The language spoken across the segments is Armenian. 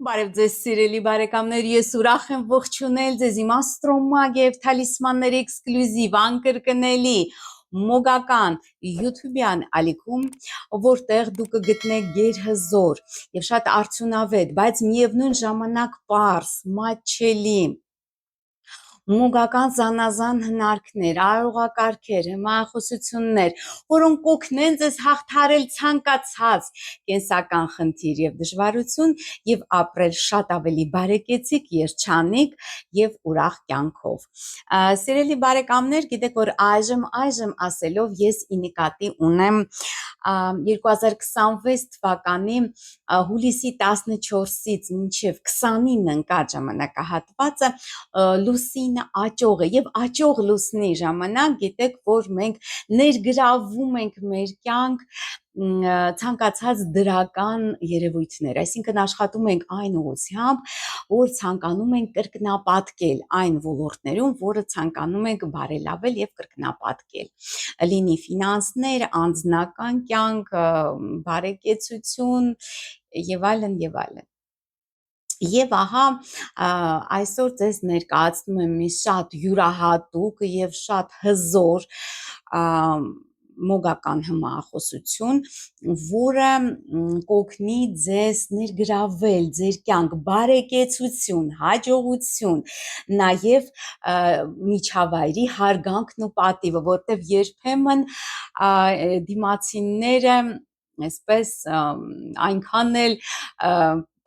Բարև ձեզ սիրելի բարեկամներ, ես ուրախ եմ ողջունել ձեզ իմ աստրոմագ եւ թալիսմանների էքսկլյուզիվ անկրկնելի մոգական YouTube-յան ալիքում, որտեղ դուք կգտնեք գերհզոր եւ շատ արդյունավետ, բայց միևնույն ժամանակ պարզ, մատչելի մոգական զանազան հնարքներ, արարողակարգեր, հմայախոսություններ, որոնք կօգնեն ձեզ հաղթարել ցանկացած կենսական խնդիր եւ դժվարություն եւ ապրել շատ ավելի բարեկեցիկ, երջանիկ եւ ուրախ կյանքով։ Սիրելի բարեկամներ, գիտեք որ այժմ ասելով ես ի նկատի ունեմ 2026 թվականի հուլիսի 14-ից մինչև 29 ընկած ժամանակահատվածը լուսին աճող է եւ աճող լուսնի ժամանակ գիտեք որ մենք ներգրավում ենք մեր կյանք ցանկացած դրական երևույթներ, այսինքն աշխատում ենք այն ուղղությամբ, որ ցանկանում ենք կրկնապատկել այն ոլորտներում, որը ցանկանում ենք բարելավել եւ կրկնապատկել։ Լինի ֆինանսներ, անձնական կյանք, բարեկեցություն եւ այլն եւ այլն։ Եվ ահա այսօր ձեզ ներկայացնում եմ մի շատ յուրահատուկ եւ շատ հզոր մոգական հմայախոսություն, որը կօգնի ձեզ ներգրավել ձեր կյանք բարեկեցություն, հաջողություն, նաև միջավայրի հարգանքն ու պատիվը, որտեղ երբեմն դիմացինները այսպես այնքան էլ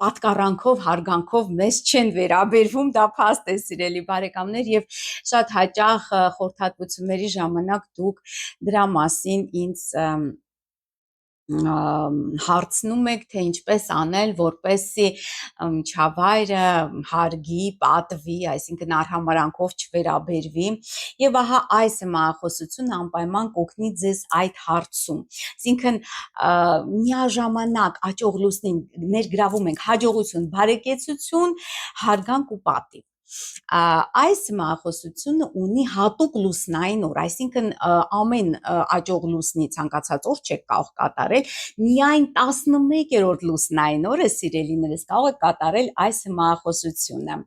պատկառանքով, հարգանքով մեզ չեն վերաբերվում, դա փաստ է սիրելի բարեկամներ եւ շատ հաճախ խորհրդատվությունների ժամանակ դուք դրա մասին ինձ հարցնում եք, թե ինչպես անել, որպեսզի միջավայրը հարգի, պատվի, այսինքն արհամարանքով չվերաբերվի եւ ահա այս հմայախոսությունը անպայման կօգնի ձեզ այդ հարցում։ Այսինքն միաժամանակ աճող լուսնին ներգրավում ենք հաջողություն, բարեկեցություն, հարգանք ու պատիվ։ Այս հմայախոսությունը ունի հատուկ լուսնային օր, այսինքն ամեն աճող լուսնի ցանկացած օր չեք կարող կատարել, միայն 11-րդ լուսնային օրը սիրելիներս կարող եք կատարել այս հմայախոսությունը։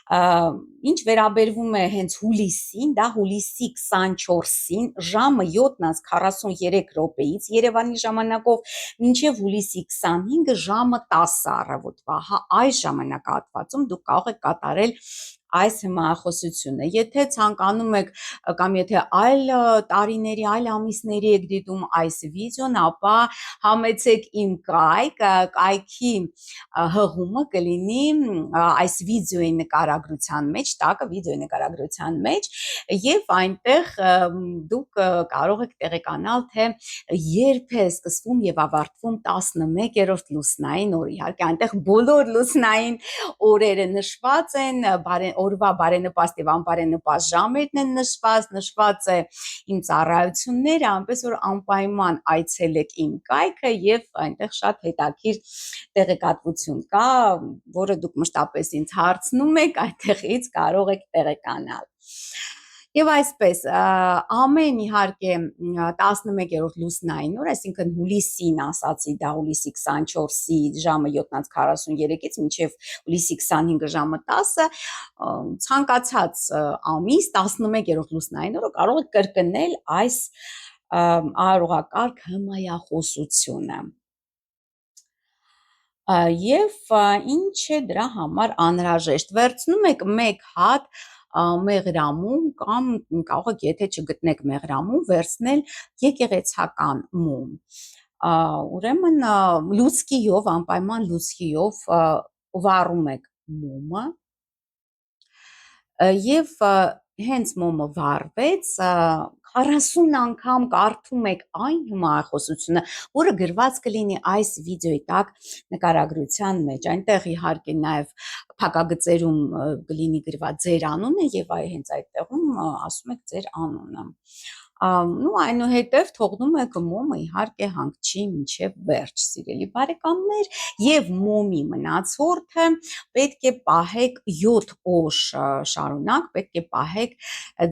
Ինչ վերաբերվում է հենց հուլիսին, դա հուլիսի 24-ին ժամը 7:43 րոպեից Երևանի ժամանակով մինչև հուլիսի 25-ը ժամը 10 առավոտվա, այս ժամանակահատվածում դուք կարող եք կատարել այս հմայախոսությունը։ Եթե ցանկանում եք կամ եթե այլ տարիների, այլ ամիսների եք դիտում այս վիդեոն, ապա համեցեք իմ կայքի հղումը կլինի այս վիդեոյի նկարագրության մեջ, տակը վիդեոյի նկարագրության մեջ եւ այնտեղ դուք կարող եք տեղեկանալ, թե երբ է սկսվում եւ ավարտվում 11-րդ լուսնային օրը։ Իհարկե այնտեղ բոլոր լուսնային օրերը նշված են, օրվա բարենպաստ եւ անբարենպաստ ժամերն են նշված է իմ ծառայությունները, այնպես որ անպայման այցելեք իմ կայքը եւ այնտեղ շատ հետաքրքիր տեղեկատվություն կա, որը դուք մշտապես ինձ հարցնում եք, այդտեղից կարող եք տեղեկանալ։ Եվ այսպես, ամեն իհարկե 11-րդ լուսնային օր, այսինքն հուլիսին ասացի, դա հուլիսի 24-ի ժամը 7:43-ից մինչև հուլիսի 25-ը ժամը 10-ը, ցանկացած ամիս 11-րդ լուսնային օրը կարող եք կրկնել այս արարողակարգ հմայախոսությունը։ Եվ ինչ է դրա համար անհրաժեշտ, վերցնում եք մեկ հատ մեղրամոմ կամ կարող եք, եթե չգտնեք մեղրամոմ, վերցնել եկեղեցական մոմ։ Ուրեմն լուցկիով, անպայման լուցկիով վառում եք մոմը եւ հենց մոմը վառվեց 40 անգամ կարդում եք այն հմայախոսությունը, որը գրված կլինի այս վիդեոյի տակ նկարագրության մեջ։ Այնտեղ իհարկե նաև փակագծերում կլինի գրված ձեր անունը եւ հենց այդտեղում ասում եք ձեր անունը։ Այնուհետև թողնում եք մոմը իհարկե հանգչի մինչև վերջ, սիրելի բարեկամներ, եւ մոմի մնացորդը պետք է պահեք 7 օր շարունակ, պետք է պահեք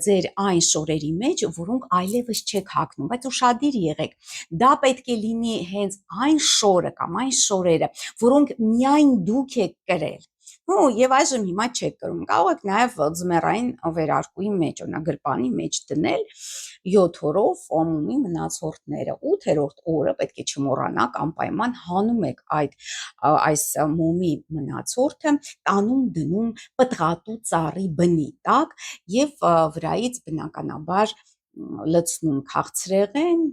ձեր այն շորերի մեջ, որոնք այլևս չեք հագնում, բայց ուշադիր եղեք, դա պետք է լինի հենց այն շորը կամ այն շորերը, որոնք միայն դուք եք կրել։ Եվ այժմ հիմա չեք կրում, կարող եք նաև ձմեռային վերարկուի մեջ, օրինակ գրպանի մեջ դնել 7 օրով մոմի մնացորդները, 8-րդ օրը պետք է չմոռանաք անպայման հանում եք այս մոմի մնացորդը, տանում դնում պտղատու ծառի բնի տակ եւ վրայից բնականաբար լցնում քաղցրեղեն,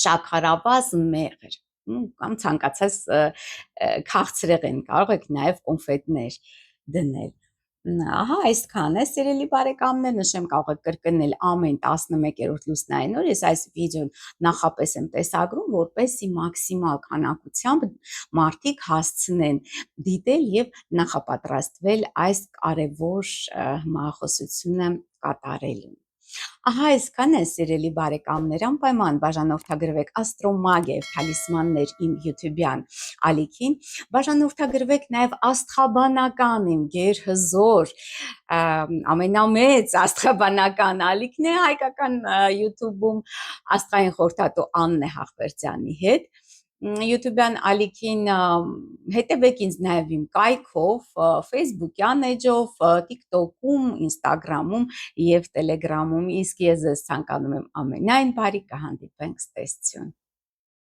շաքարավազ, մեղր կամ ցանկացած քաղցրեղեն, կարող եք նաև կոնֆետներ դնել։ Ահա այսքան է, սիրելի բարեկամներ, նշեմ կարող եք կրկնել ամեն 11-րդ լուսնային օր, ես այս վիդեոն նախապես եմ տեսագրում, որպեսզի մաքսիմալ քանակությամբ մարդիկ հասցնեն դիտել եւ նախապատրաստվել այս կարևոր հմահախոսությունը կատարելուն։ Ահա այսքան է, սիրելի բարեկամներ, անպայման բաժանորդագրվեք Աստրոմագիա եւ Թալիսմաններ իմ YouTube-յան ալիքին, բաժանորդագրվեք նաեւ աստղաբանական իմ գերհզոր ամենամեծ աստղաբանական ալիքն է հայկական YouTube-ում աստղային խորհրդատու Աննե Հախվերդյանի հետ։ YouTube-յան ալիքին հետևեք ինձ նաև իմ կայքով, Facebook-յան էջով, TikTok-ում, Instagram-ում եւ Telegram-ում, իսկ ես ձեզ ցանկանում եմ ամենայն բարի, կհանդիպենք, ցտեսություն։